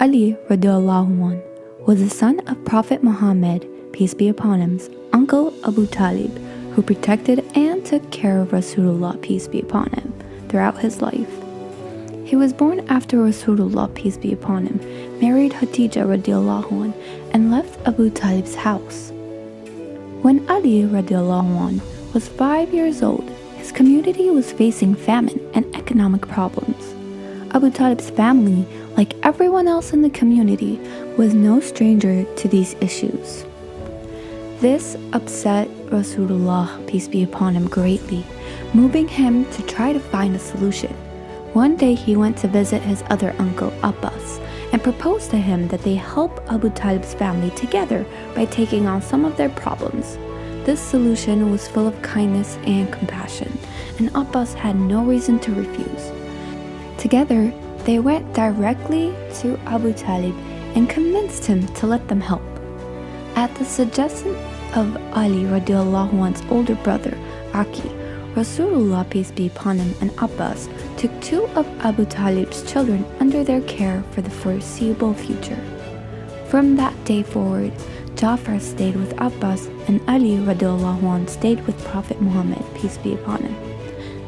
Ali radiallahu anh was the son of Prophet Muhammad, peace be upon him's uncle Abu Talib, who protected and took care of Rasulullah, peace be upon him, throughout his life. He was born after Rasulullah, peace be upon him, married Khadija radiallahu anh and left Abu Talib's house. When Ali radiallahu anh was 5 years old, his community was facing famine and economic problems. Abu Talib's family, like everyone else in the community, was no stranger to these issues. This upset Rasulullah, peace be upon him, greatly, moving him to try to find a solution. One day he went to visit his other uncle, Abbas, and proposed to him that they help Abu Talib's family together by taking on some of their problems. This solution was full of kindness and compassion, and Abbas had no reason to refuse. Together, they went directly to Abu Talib and convinced him to let them help. At the suggestion of Ali radiallahu anh's older brother, Aki, Rasulullah, peace be upon him, and Abbas took 2 of Abu Talib's children under their care for the foreseeable future. From that day forward, Jafar stayed with Abbas and Ali radiallahu anh stayed with Prophet Muhammad, peace be upon him.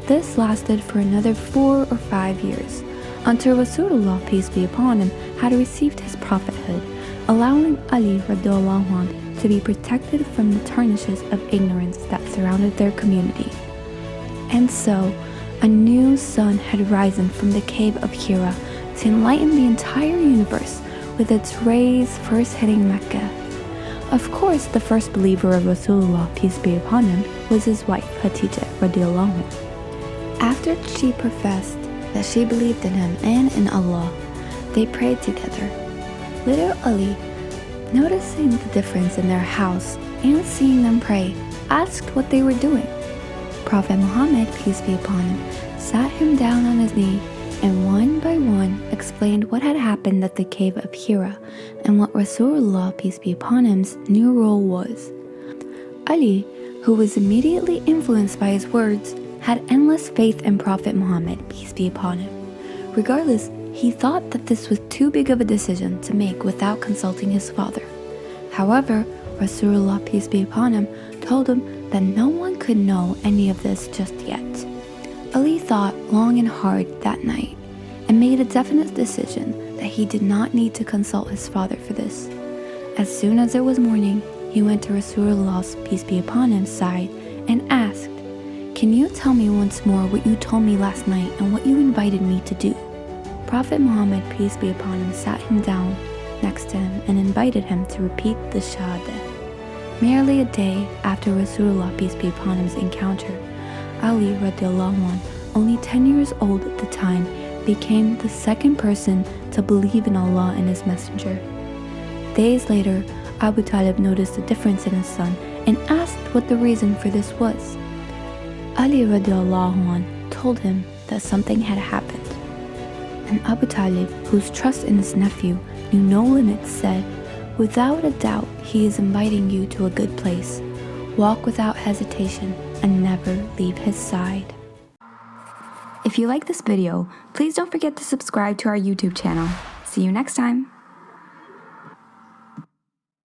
This lasted for another 4 or 5 years, until Rasulullah, peace be upon him, had received his prophethood, allowing Ali radiallahu anh to be protected from the tarnishes of ignorance that surrounded their community. And so, a new sun had risen from the cave of Hira to enlighten the entire universe with its rays first hitting Mecca. Of course, the first believer of Rasulullah, peace be upon him, was his wife, Khadija radiallahu anh. After she professed that she believed in him and in Allah, they prayed together. Little Ali, noticing the difference in their house and seeing them pray, asked what they were doing. Prophet Muhammad, peace be upon him, sat him down on his knee and one by one explained what had happened at the cave of Hira and what Rasulullah, peace be upon him's new role was. Ali, who was immediately influenced by his words, had endless faith in Prophet Muhammad, peace be upon him. Regardless, he thought that this was too big of a decision to make without consulting his father. However, Rasulullah, peace be upon him, told him that no one could know any of this just yet. Ali thought long and hard that night and made a definite decision that he did not need to consult his father for this. As soon as it was morning, he went to Rasulullah's, peace be upon him, side and asked, "Can you tell me once more what you told me last night and what you invited me to do?" Prophet Muhammad, peace be upon him, sat him down next to him and invited him to repeat the Shahadah. Merely a day after Rasulullah, peace be upon him's encounter, Ali radiallahu anh, only 10 years old at the time, became the second person to believe in Allah and His Messenger. Days later, Abu Talib noticed a difference in his son and asked what the reason for this was. Ali radiallahu anh told him that something had happened. And Abu Talib, whose trust in his nephew knew no limits, said, "Without a doubt, he is inviting you to a good place. Walk without hesitation and never leave his side." If you like this video, please don't forget to subscribe to our YouTube channel. See you next time.